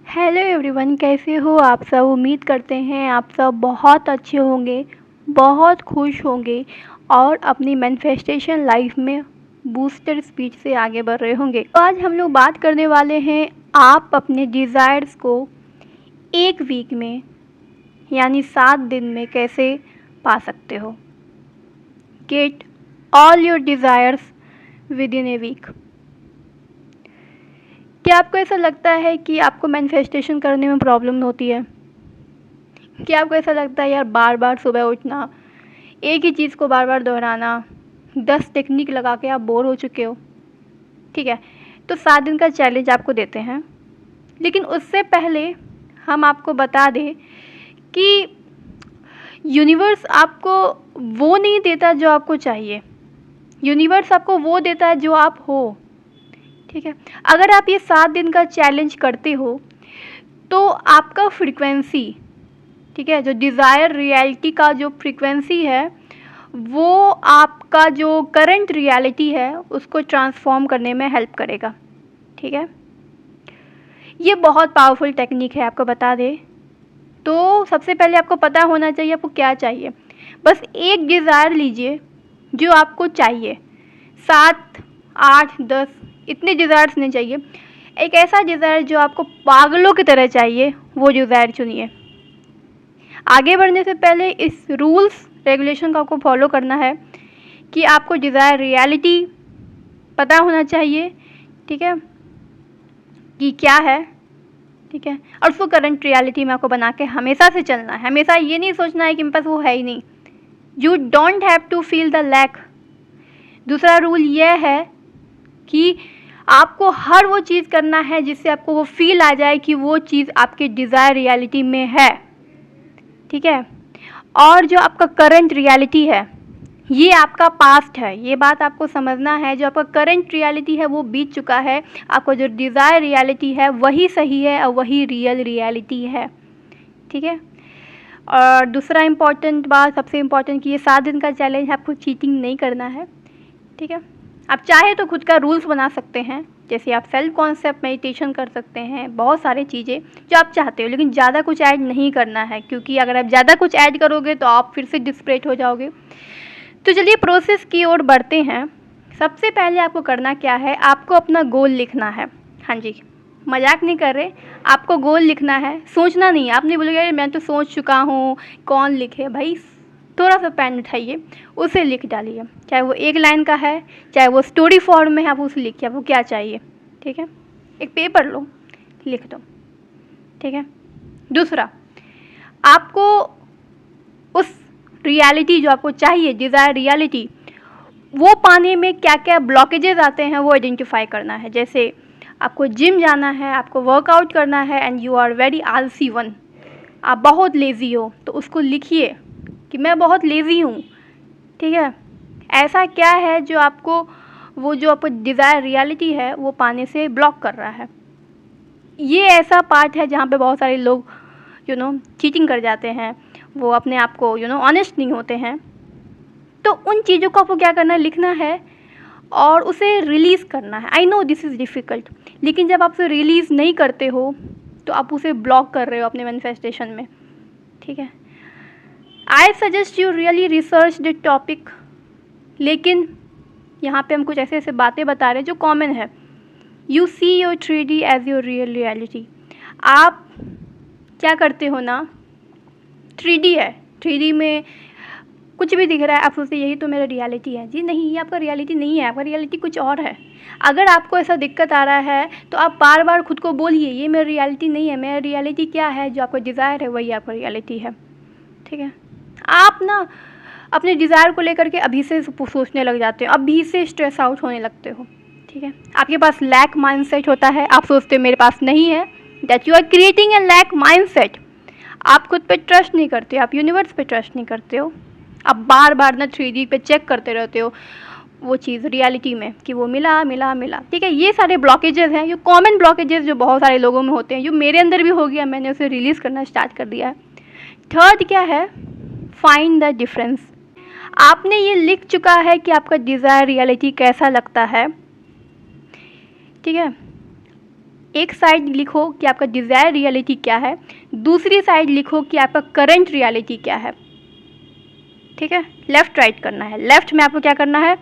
Hello everyone, कैसे हो आप सब। उम्मीद करते हैं आप सब बहुत अच्छे होंगे, बहुत खुश होंगे और अपनी मैनिफेस्टेशन लाइफ में बूस्टर स्पीड से आगे बढ़ रहे होंगे। तो आज हम लोग बात करने वाले हैं आप अपने डिज़ायर्स को एक वीक में यानी 7 दिन में कैसे पा सकते हो। Get all your desires within a week. क्या आपको ऐसा लगता है कि आपको मैनिफेस्टेशन करने में प्रॉब्लम होती है? क्या आपको ऐसा लगता है यार बार बार सुबह उठना, एक ही चीज़ को बार बार दोहराना, 10 टेक्निक लगा के आप बोर हो चुके हो? ठीक है, तो 7 दिन का चैलेंज आपको देते हैं, लेकिन उससे पहले हम आपको बता दें कि यूनिवर्स आपको वो नहीं देता जो आपको चाहिए। यूनिवर्स आपको वो देता है जो आप हो। ठीक है, अगर आप ये 7 दिन का चैलेंज करते हो तो आपका फ्रीक्वेंसी, ठीक है, जो डिज़ायर रियलिटी का जो फ्रीक्वेंसी है वो आपका जो करंट रियलिटी है उसको ट्रांसफॉर्म करने में हेल्प करेगा। ठीक है, ये बहुत पावरफुल टेक्निक है, आपको बता दें। तो सबसे पहले आपको पता होना चाहिए आपको क्या चाहिए। बस एक डिज़ायर लीजिए जो आपको चाहिए। 7, 8, 10 इतने डिज़ायर्स नहीं चाहिए। एक ऐसा डिज़ायर जो आपको पागलों की तरह चाहिए, वो डिज़ायर चुनिए। आगे बढ़ने से पहले इस रूल्स रेगुलेशन का आपको फॉलो करना है कि आपको डिज़ायर रियलिटी पता होना चाहिए, ठीक है, कि क्या है, ठीक है, और उसको करंट रियलिटी में आपको बना के हमेशा से चलना है। हमेशा ये नहीं सोचना है कि मेरे पास वो है ही नहीं। You don't have to feel the lack. दूसरा रूल यह है कि आपको हर वो चीज़ करना है जिससे आपको वो फील आ जाए कि वो चीज़ आपके डिज़ायर रियलिटी में है। ठीक है, और जो आपका करंट रियलिटी है ये आपका पास्ट है, ये बात आपको समझना है। जो आपका करंट रियलिटी है वो बीत चुका है। आपको जो डिज़ायर रियलिटी है वही सही है और वही रियल रियलिटी है। ठीक है, और दूसरा इम्पॉर्टेंट बात, सबसे इम्पॉर्टेंट, कि ये 7 दिन का चैलेंज आपको चीटिंग नहीं करना है। ठीक है, आप चाहे तो खुद का रूल्स बना सकते हैं, जैसे आप सेल्फ कॉन्सेप्ट मेडिटेशन कर सकते हैं, बहुत सारी चीज़ें जो आप चाहते हो, लेकिन ज़्यादा कुछ ऐड नहीं करना है, क्योंकि अगर आप ज़्यादा कुछ ऐड करोगे तो आप फिर से डिस्परेट हो जाओगे। तो चलिए प्रोसेस की ओर बढ़ते हैं। सबसे पहले आपको करना क्या है, आपको अपना गोल लिखना है। हाँ जी, मजाक नहीं कर रहे, आपको गोल लिखना है, सोचना नहीं। आप नहीं बोलोगे मैं तो सोच चुका हूँ, कौन लिखे भाई। थोड़ा सा पेन उठाइए, उसे लिख डालिए, चाहे वो एक लाइन का है, चाहे वो स्टोरी फॉर्म में है, आप उसे लिखिए आपको क्या चाहिए। ठीक है, एक पेपर लो, लिख दो। ठीक है, दूसरा, आपको उस रियलिटी जो आपको चाहिए, डिज़ायर रियलिटी, वो पाने में क्या क्या ब्लॉकेजेस आते हैं वो आइडेंटिफाई करना है। जैसे आपको जिम जाना है, आपको वर्कआउट करना है एंड यू आर वेरी आलसी वन, आप बहुत लेज़ी हो, तो उसको लिखिए कि मैं बहुत लेज़ी हूँ। ठीक है, ऐसा क्या है जो आपको वो जो आपको डिज़ायर रियलिटी है वो पाने से ब्लॉक कर रहा है। ये ऐसा पार्ट है जहाँ पे बहुत सारे लोग चीटिंग कर जाते हैं, वो अपने आप को ऑनेस्ट नहीं होते हैं। तो उन चीज़ों को आपको क्या करना है, लिखना है और उसे रिलीज़ करना है। I know this is difficult, लेकिन जब आप उसे रिलीज़ नहीं करते हो तो आप उसे ब्लॉक कर रहे हो अपने मैनिफेस्टेशन में। ठीक है, I suggest you really research the topic, लेकिन यहाँ पे हम कुछ ऐसे ऐसे बातें बता रहे हैं जो कॉमन है। You see your 3D as your real reality. आप क्या करते हो ना, 3D है, 3D में कुछ भी दिख रहा है, आप सोचते यही तो मेरा रियलिटी है। जी नहीं, ये आपका रियलिटी नहीं है, आपका रियलिटी कुछ और है। अगर आपको ऐसा दिक्कत आ रहा है तो आप बार बार खुद को बोलिए ये मेरा रियलिटी नहीं है, मेरा रियलिटी क्या है, जो आपका डिज़ायर है वही आपका रियलिटी है। ठीक है, आप ना अपने डिज़ायर को लेकर के अभी से सोचने लग जाते हो, अभी से स्ट्रेस आउट होने लगते हो। ठीक है, आपके पास लैक माइंडसेट होता है, आप सोचते हो मेरे पास नहीं है, that you are creating a lack mindset. आप खुद पे ट्रस्ट नहीं करते हो, आप यूनिवर्स पे ट्रस्ट नहीं करते हो। आप बार बार ना 3D पे चेक करते रहते हो वो चीज़ रियलिटी में कि वो मिला मिला मिला। ठीक है, ये सारे ब्लॉकेजेस हैं, ये कॉमन ब्लॉकेजेस जो बहुत सारे लोगों में होते हैं, जो मेरे अंदर भी हो गया, मैंने उसे रिलीज़ करना स्टार्ट कर दिया है। थर्ड क्या है, फाइंड द डिफरेंस। आपने ये लिख चुका है कि आपका डिज़ायर रियलिटी कैसा लगता है। ठीक है, एक साइड लिखो कि आपका डिज़ायर रियलिटी क्या है, दूसरी साइड लिखो कि आपका करंट रियलिटी क्या है। ठीक है, लेफ़्ट राइट करना है। लेफ़्ट में आपको क्या करना है,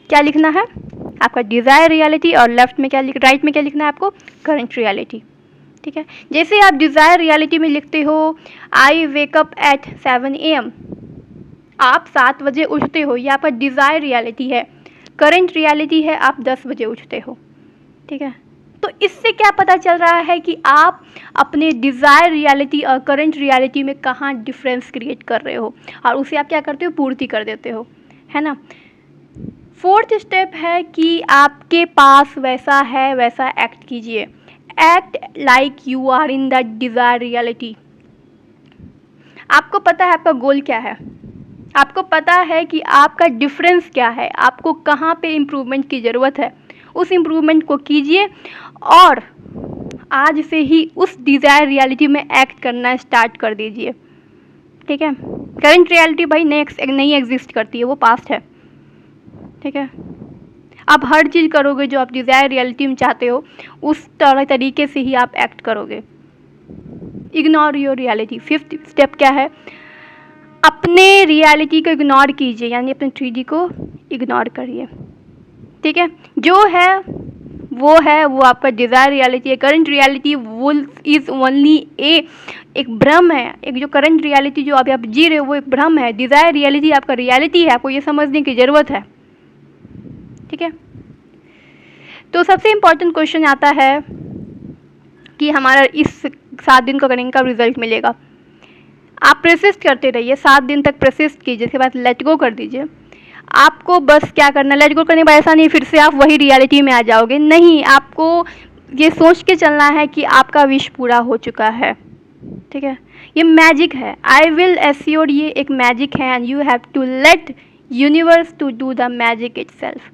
क्या लिखना है, आपका डिज़ायर रियलिटी, और लेफ़्ट में क्या राइट में क्या लिखना है आपको, करंट रियलिटी। ठीक है, जैसे आप डिज़ायर रियलिटी में लिखते हो आई वेक अप एट 7 AM, आप 7 बजे उठते हो, ये आपका डिज़ायर रियलिटी है। करंट रियलिटी है आप 10 बजे उठते हो। ठीक है, तो इससे क्या पता चल रहा है कि आप अपने डिज़ायर रियलिटी और करंट रियलिटी में कहाँ डिफरेंस क्रिएट कर रहे हो, और उसे आप क्या करते हो, पूर्ति कर देते हो, है ना। फोर्थ स्टेप है कि आपके पास वैसा है वैसा एक्ट कीजिए। Act like you are in the desire reality. आपको पता है आपका गोल क्या है, आपको पता है कि आपका डिफरेंस क्या है, आपको कहाँ पे इम्प्रूवमेंट की ज़रूरत है, उस इम्प्रूवमेंट को कीजिए और आज से ही उस डिज़ायर रियलिटी में एक्ट करना स्टार्ट कर दीजिए। ठीक है, करंट रियलिटी भाई नहीं एग्जिस्ट करती है, वो पास्ट है। ठीक है, आप हर चीज़ करोगे जो आप डिज़ायर रियलिटी में चाहते हो, उस तरीके से ही आप एक्ट करोगे। Ignore your reality. Fifth step क्या है, अपने रियलिटी को इग्नोर कीजिए, यानी अपने 3D को इग्नोर करिए। ठीक है, जो है वो आपका डिज़ायर रियलिटी है। करंट रियलिटी वो इज़ ओनली एक भ्रम है। एक जो करंट रियलिटी जो अभी आप जी रहे हो वो एक भ्रम है। डिज़ायर रियलिटी आपका रियलिटी है, आपको ये समझने की ज़रूरत है। ठीक है, तो सबसे इम्पॉर्टेंट क्वेश्चन आता है कि हमारा इस 7 दिन का करेंगे का रिजल्ट मिलेगा। आप प्रसिस्ट करते रहिए, 7 दिन तक प्रसिस्ट कीजिए, इसके बाद लेट गो कर दीजिए। आपको बस क्या करना, लेट गो करने के बाद ऐसा नहीं फिर से आप वही रियलिटी में आ जाओगे, नहीं, आपको ये सोच के चलना है कि आपका विश पूरा हो चुका है। ठीक है, ये मैजिक है, आई विल एश्योर, ये एक मैजिक है and you have to let universe to do the magic itself.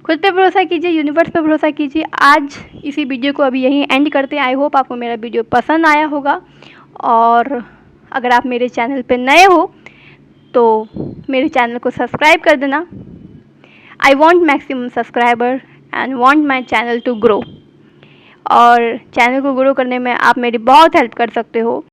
खुद पे भरोसा कीजिए, यूनिवर्स पे भरोसा कीजिए। आज इसी वीडियो को अभी यहीं एंड करते हैं। आई होप आपको मेरा वीडियो पसंद आया होगा, और अगर आप मेरे चैनल पे नए हो तो मेरे चैनल को सब्सक्राइब कर देना। I want maximum subscriber and want my channel to grow, और चैनल को ग्रो करने में आप मेरी बहुत हेल्प कर सकते हो।